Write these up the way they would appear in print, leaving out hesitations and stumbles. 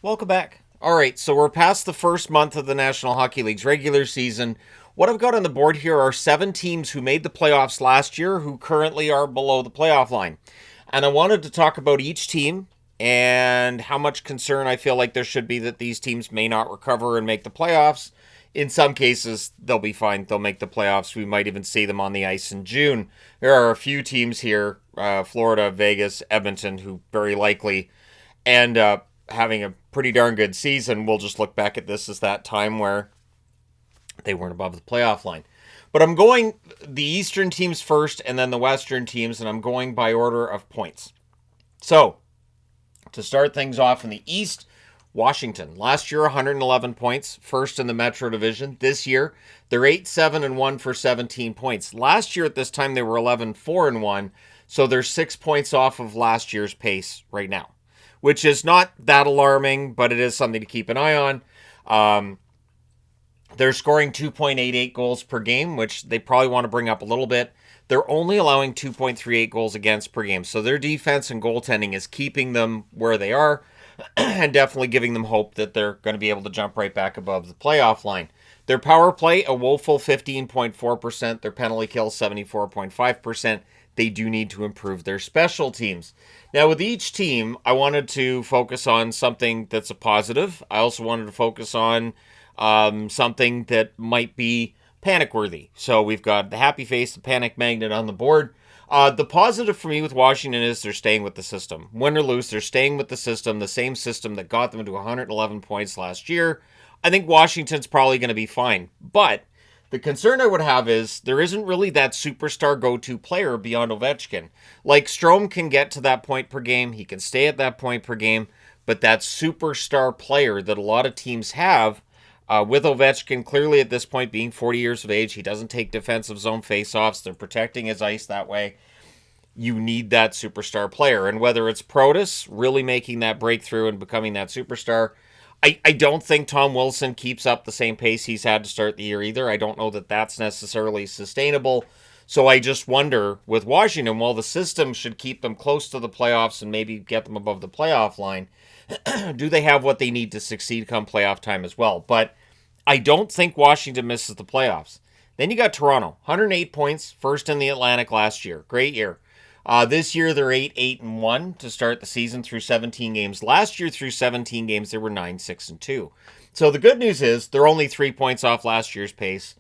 Welcome back. All right, so we're past the first month of the National Hockey League's regular season. What I've got on the board here are 7 teams who made the playoffs last year who currently are below the playoff line. And I wanted to talk about each team and how much concern I feel like there should be that these teams may not recover and make the playoffs. In some cases, they'll be fine. They'll make the playoffs. We might even see them on the ice in June. There are a few teams here, Florida, Vegas, Edmonton, who very likely end up having a pretty darn good season. We'll just look back at this as that time where they weren't above the playoff line. But I'm going the Eastern teams first and then the Western teams, and I'm going by order of points. So, to start things off in the East, Washington. Last year, 111 points, first in the Metro Division. This year, they're 8-7-1 for 17 points. Last year at this time, they were 11-4-1, so they're 6 points off of last year's pace right now, which is not that alarming, but it is something to keep an eye on. They're scoring 2.88 goals per game, which they probably want to bring up a little bit. They're only allowing 2.38 goals against per game, so their defense and goaltending is keeping them where they are and definitely giving them hope that they're going to be able to jump right back above the playoff line. Their power play, a woeful 15.4%. Their penalty kill, 74.5%. They do need to improve their special teams. Now, with each team, I wanted to focus on something that's a positive. I also wanted to focus on something that might be panic worthy. So we've got the happy face, the panic magnet on the board. The positive for me with Washington is they're staying with the system. Win or lose, they're staying with the same system that got them to 111 points last year. I think Washington's probably going to be fine. But the concern I would have is there isn't really that superstar go-to player beyond Ovechkin. Like, Strome can get to that point per game. He can stay at that point per game. But that superstar player that a lot of teams have, with Ovechkin clearly at this point being 40 years of age, he doesn't take defensive zone faceoffs. They're protecting his ice that way. You need that superstar player. And whether it's Protas really making that breakthrough and becoming that superstar, I don't think Tom Wilson keeps up the same pace he's had to start the year either. I don't know that that's necessarily sustainable. So I just wonder, with Washington, while the system should keep them close to the playoffs and maybe get them above the playoff line, do they have what they need to succeed come playoff time as well? But I don't think Washington misses the playoffs. Then you got Toronto, 108 points, first in the Atlantic last year. Great year. This year they're 8-1 to start the season through 17 games. Last year through 17 games they were 9-6-2. So the good news is they're only 3 points off last year's pace,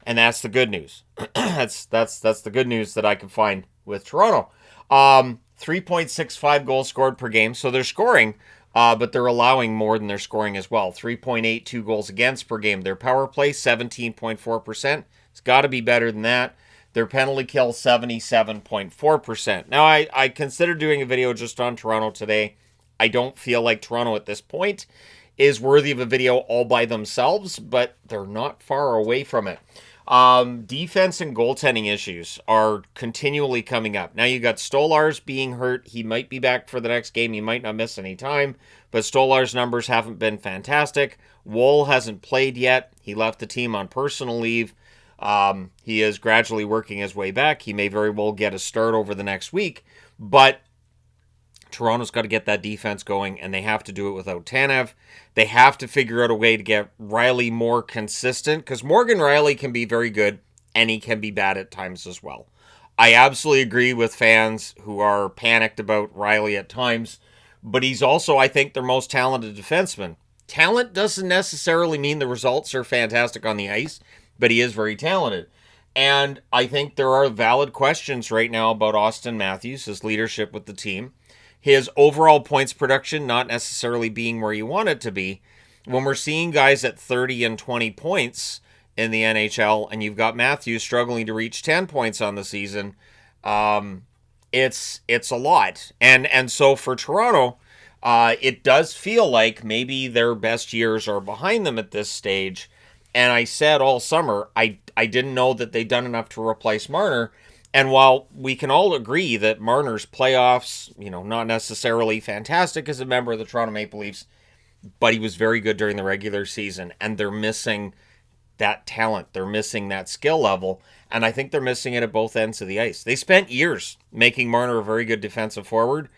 and that's the good news. that's the good news that I can find with Toronto. 3.65 goals scored per game, so they're scoring, but they're allowing more than they're scoring as well. 3.82 goals against per game. Their power play, 17.4%. It's got to be better than that. Their penalty kill, 77.4%. Now, I considered doing a video just on Toronto today. I don't feel like Toronto at this point is worthy of a video all by themselves, but they're not far away from it. Defense and goaltending issues are continually coming up. Now you got Stolarz being hurt. He might be back for the next game. He might not miss any time, but Stolar's numbers haven't been fantastic. Woll hasn't played yet. He left the team on personal leave. He is gradually working his way back. He may very well get a start over the next week, but Toronto's got to get that defense going, and they have to do it without Tanev. They have to figure out a way to get Riley more consistent, because Morgan Riley can be very good, and he can be bad at times as well. I absolutely agree with fans who are panicked about Riley at times, but he's also, I think, their most talented defenseman. Talent doesn't necessarily mean the results are fantastic on the ice, but he is very talented. And I think there are valid questions right now about Austin Matthews, his leadership with the team. His overall points production not necessarily being where you want it to be. When we're seeing guys at 30 and 20 points in the NHL, and you've got Matthews struggling to reach 10 points on the season, it's a lot. And so for Toronto, it does feel like maybe their best years are behind them at this stage. And I said all summer, I didn't know that they'd done enough to replace Marner. And while we can all agree that Marner's playoffs, not necessarily fantastic as a member of the Toronto Maple Leafs, but he was very good during the regular season, and they're missing that talent. They're missing that skill level, and I think they're missing it at both ends of the ice. They spent years making Marner a very good defensive forward,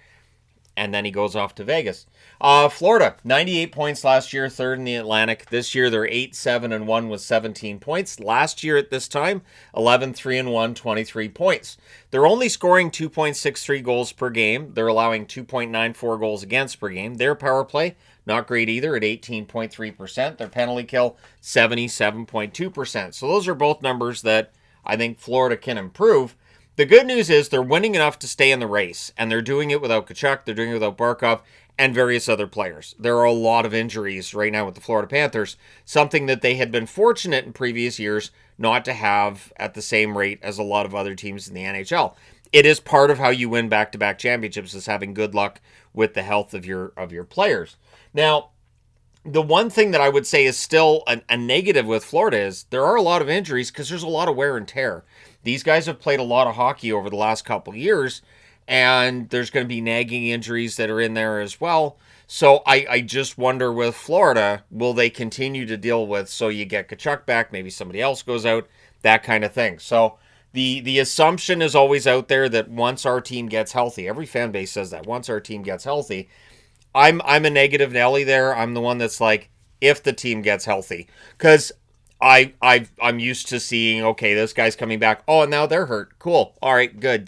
and then he goes off to Vegas. Florida, 98 points last year, third in the Atlantic. This year they're 8-7-1 with 17 points. Last year at this time, 11-3-1, 23 points. They're only scoring 2.63 goals per game. They're allowing 2.94 goals against per game. Their power play, not great either at 18.3%. Their penalty kill, 77.2%. So those are both numbers that I think Florida can improve. The good news is they're winning enough to stay in the race, and they're doing it without Tkachuk, they're doing it without Barkov, and various other players. There are a lot of injuries right now with the Florida Panthers, something that they had been fortunate in previous years not to have at the same rate as a lot of other teams in the NHL. It is part of how you win back-to-back championships, is having good luck with the health of your players. Now, the one thing that I would say is still a negative with Florida is there are a lot of injuries because there's a lot of wear and tear. These guys have played a lot of hockey over the last couple of years, and there's going to be nagging injuries that are in there as well. So I just wonder with Florida, will they continue to deal with, so you get Tkachuk back, maybe somebody else goes out, that kind of thing. So the assumption is always out there that once our team gets healthy, every fan base says that, once our team gets healthy, I'm a negative Nelly there. I'm the one that's like, if the team gets healthy, because I'm used to seeing, okay, this guy's coming back. Oh, and now they're hurt. Cool. All right, good.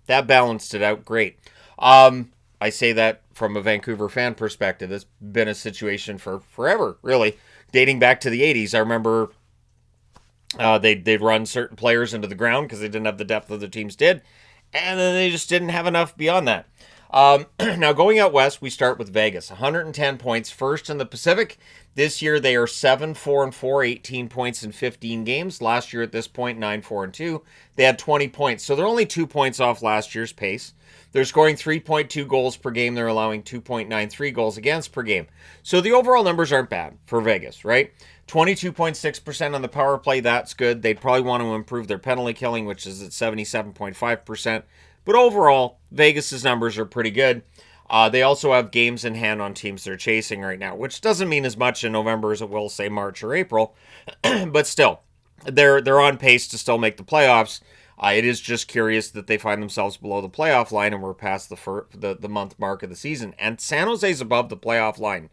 That balanced it out. Great. I say that from a Vancouver fan perspective. It's been a situation for forever, really, dating back to the 80s. I remember they'd run certain players into the ground because they didn't have the depth other teams did, and then they just didn't have enough beyond that. Now, going out west, we start with Vegas. 110 points, first in the Pacific. This year, they are 7-4-4, 18 points in 15 games. Last year, at this point, 9-4-2. They had 20 points, so they're only 2 points off last year's pace. They're scoring 3.2 goals per game. They're allowing 2.93 goals against per game. So the overall numbers aren't bad for Vegas, right? 22.6% on the power play. That's good. They'd probably want to improve their penalty killing, which is at 77.5%. But overall, Vegas's numbers are pretty good. They also have games in hand on teams they're chasing right now, which doesn't mean as much in November as it will, say, March or April. But still, they're on pace to still make the playoffs. It is just curious that they find themselves below the playoff line and we're past the month mark of the season. And San Jose's above the playoff line.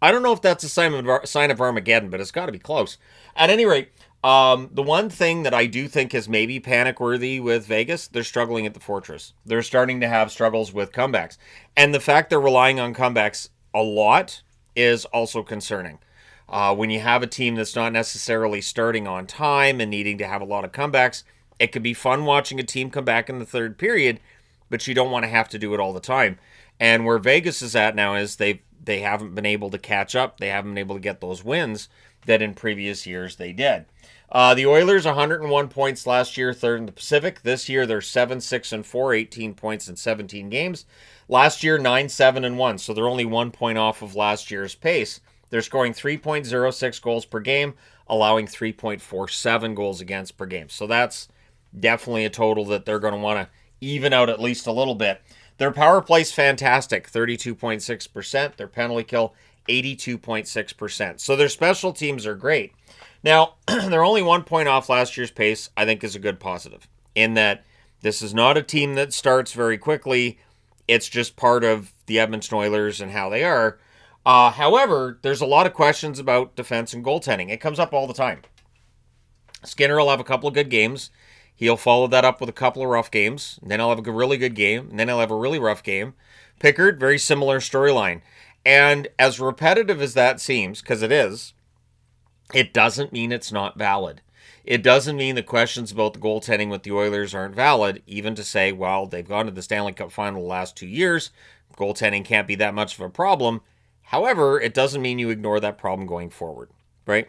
I don't know if that's a sign of Armageddon, but it's got to be close. At any rate, the one thing that I do think is maybe panic-worthy with Vegas, they're struggling at the Fortress. They're starting to have struggles with comebacks. And the fact they're relying on comebacks a lot is also concerning. When you have a team that's not necessarily starting on time and needing to have a lot of comebacks, it could be fun watching a team come back in the third period, but you don't want to have to do it all the time. And where Vegas is at now is they haven't been able to catch up. They haven't been able to get those wins that in previous years they did. The Oilers, 101 points last year, third in the Pacific. This year, they're 7-6-4, 18 points in 17 games. Last year, 9-7-1, so they're only 1 point off of last year's pace. They're scoring 3.06 goals per game, allowing 3.47 goals against per game. So that's definitely a total that they're going to want to even out at least a little bit. Their power play's fantastic, 32.6%. Their penalty kill, 82.6%. So their special teams are great. Now, they're only 1 point off last year's pace, I think is a good positive, in that this is not a team that starts very quickly. It's just part of the Edmonton Oilers and how they are. However, there's a lot of questions about defense and goaltending. It comes up all the time. Skinner will have a couple of good games. He'll follow that up with a couple of rough games. And then he'll have a really good game. And then he'll have a really rough game. Pickard, very similar storyline. And as repetitive as that seems, because it is, it doesn't mean it's not valid. It doesn't mean the questions about the goaltending with the Oilers aren't valid, even to say, well, they've gone to the Stanley Cup final the last 2 years. Goaltending can't be that much of a problem. However, it doesn't mean you ignore that problem going forward, right?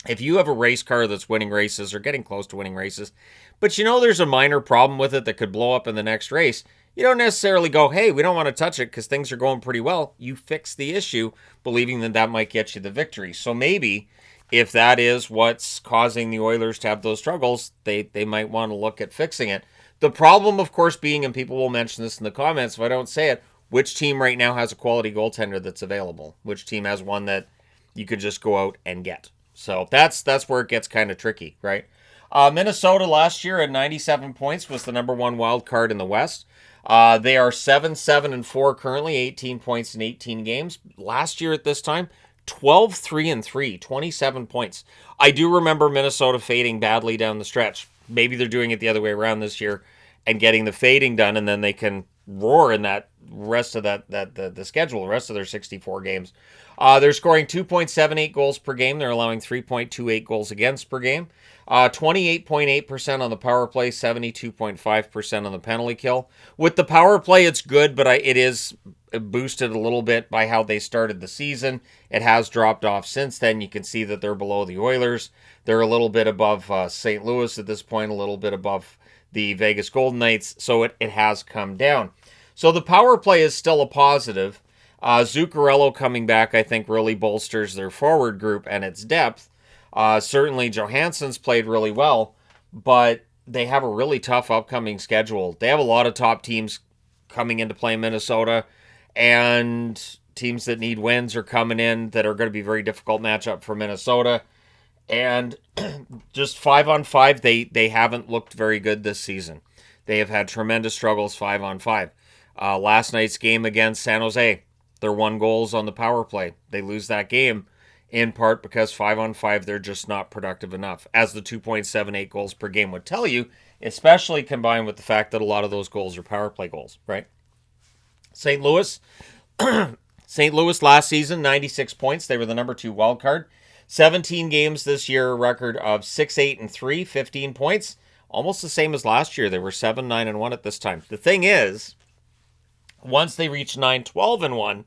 If you have a race car that's winning races or getting close to winning races, but you know there's a minor problem with it that could blow up in the next race, you don't necessarily go, hey, we don't want to touch it because things are going pretty well. You fix the issue, believing that that might get you the victory. So maybe if that is what's causing the Oilers to have those struggles, they might want to look at fixing it. The problem, of course, being, and people will mention this in the comments if I don't say it, which team right now has a quality goaltender that's available? Which team has one that you could just go out and get? So that's where it gets kind of tricky, right? Minnesota last year at 97 points was the number one wild card in the West. They are 7-7-4 currently, 18 points in 18 games. Last year at this time, 12-3-3, 27 points. I do remember Minnesota fading badly down the stretch. Maybe they're doing it the other way around this year and getting the fading done, and then they can roar in that rest of the schedule, the rest of their 64 games. They're scoring 2.78 goals per game. They're allowing 3.28 goals against per game. 28.8% on the power play, 72.5% on the penalty kill. With the power play, it's good, but it is boosted a little bit by how they started the season. It has dropped off since then. You can see that they're below the Oilers. They're a little bit above St. Louis at this point, a little bit above the Vegas Golden Knights, so it has come down. So the power play is still a positive. Zuccarello coming back, I think, really bolsters their forward group and its depth. Certainly Johansson's played really well, but they have a really tough upcoming schedule. They have a lot of top teams coming into play in Minnesota, and teams that need wins are coming in that are going to be a very difficult matchup for Minnesota. And just 5-on-5, they haven't looked very good this season. They have had tremendous struggles 5-on-5. Last night's game against San Jose, they're 1 goals on the power play. They lose that game in part because 5-on-5, they're just not productive enough, as the 2.78 goals per game would tell you, especially combined with the fact that a lot of those goals are power play goals, right? St. Louis, St. Louis last season, 96 points. They were the number 2 wild card. 17 games this year, a record of 6-8-3, 15 points. Almost the same as last year. They were 7-9-1 at this time. The thing is, once they reached 9-12-1,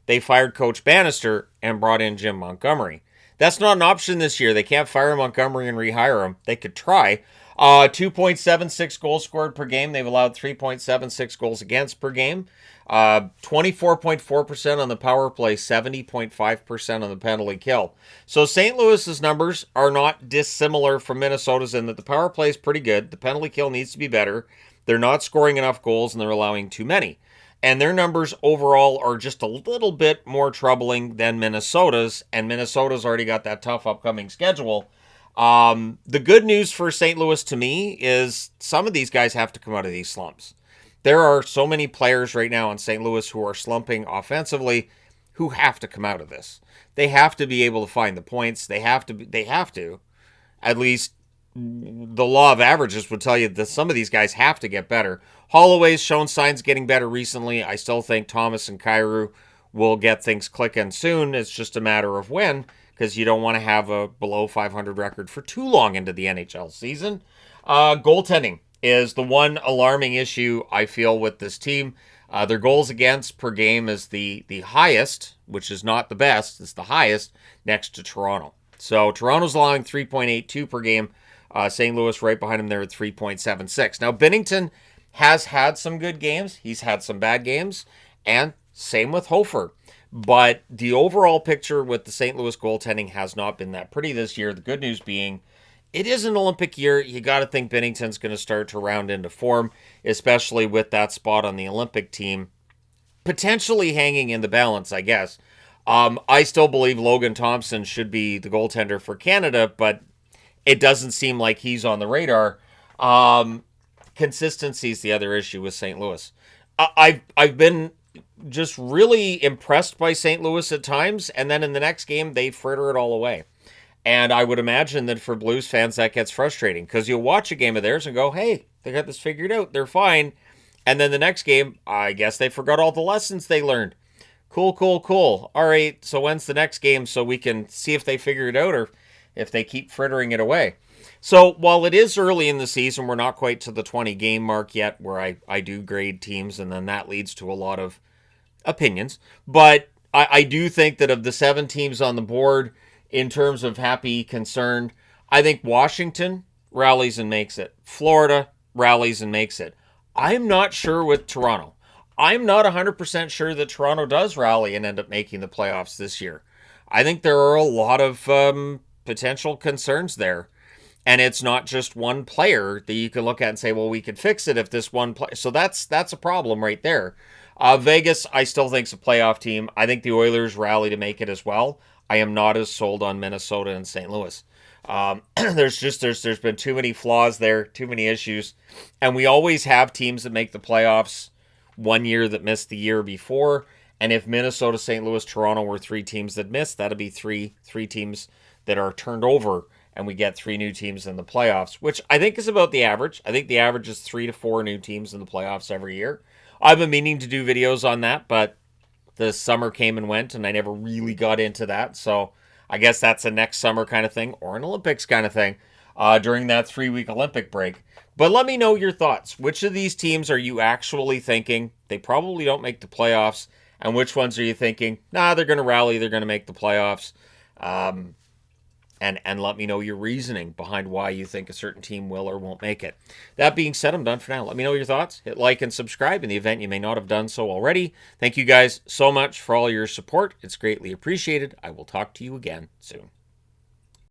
they fired Coach Bannister and brought in Jim Montgomery. That's not an option this year. They can't fire Montgomery and rehire him. They could try. 2.76 goals scored per game. They've allowed 3.76 goals against per game. 24.4% on the power play, 70.5% on the penalty kill. So St. Louis's numbers are not dissimilar from Minnesota's in that the power play is pretty good. The penalty kill needs to be better. They're not scoring enough goals, and they're allowing too many. And their numbers overall are just a little bit more troubling than Minnesota's, and Minnesota's already got that tough upcoming schedule. The good news for St. Louis to me is some of these guys have to come out of these slumps. There are so many players right now in St. Louis who are slumping offensively who have to come out of this. They have to be able to find the points. They have to. At least the law of averages would tell you that some of these guys have to get better. Holloway's shown signs of getting better recently. I still think Thomas and Kyrou will get things clicking soon. It's just a matter of when, because you don't want to have a below 500 record for too long into the NHL season. Goaltending is the one alarming issue I feel with this team. Their goals against per game is the highest, which is not the best. It's the highest next to Toronto. So Toronto's allowing 3.82 per game. St. Louis right behind him there at 3.76. Now, Binnington has had some good games. He's had some bad games. And same with Hofer. But the overall picture with the St. Louis goaltending has not been that pretty this year. The good news being, it is an Olympic year. You got to think Binnington's going to start to round into form, especially with that spot on the Olympic team potentially hanging in the balance, I guess. I still believe Logan Thompson should be the goaltender for Canada, but it doesn't seem like he's on the radar. Consistency is the other issue with St. Louis. I've been just really impressed by St. Louis at times, and then in the next game, they fritter it all away. And I would imagine that for Blues fans, that gets frustrating, because you'll watch a game of theirs and go, hey, they got this figured out. They're fine. And then the next game, I guess they forgot all the lessons they learned. Cool. All right, so when's the next game so we can see if they figure it out or if they keep frittering it away. So while it is early in the season, we're not quite to the 20-game mark yet where I do grade teams, and then that leads to a lot of opinions. But I do think that of the 7 teams on the board, in terms of happy, concerned, I think Washington rallies and makes it. Florida rallies and makes it. I'm not sure with Toronto. I'm not 100% sure that Toronto does rally and end up making the playoffs this year. I think there are a lot of potential concerns there. And it's not just one player that you can look at and say, well, we could fix it if this one player. So that's a problem right there. Vegas, I still think is a playoff team. I think the Oilers rally to make it as well. I am not as sold on Minnesota and St. Louis. There's been too many flaws there, too many issues. And we always have teams that make the playoffs one year that missed the year before. And if Minnesota, St. Louis, Toronto were three teams that missed, that'd be three teams that are turned over, and we get three new teams in the playoffs, which I think is about the average. I think the average is 3 to 4 new teams in the playoffs every year. I've been meaning to do videos on that, but the summer came and went, and I never really got into that. So I guess that's a next summer kind of thing, or an Olympics kind of thing, during that 3-week Olympic break. But let me know your thoughts. Which of these teams are you actually thinking they probably don't make the playoffs? And which ones are you thinking, nah, they're going to rally, they're going to make the playoffs? And let me know your reasoning behind why you think a certain team will or won't make it. That being said, I'm done for now. Let me know your thoughts. Hit like and subscribe in the event you may not have done so already. Thank you guys so much for all your support. It's greatly appreciated. I will talk to you again soon.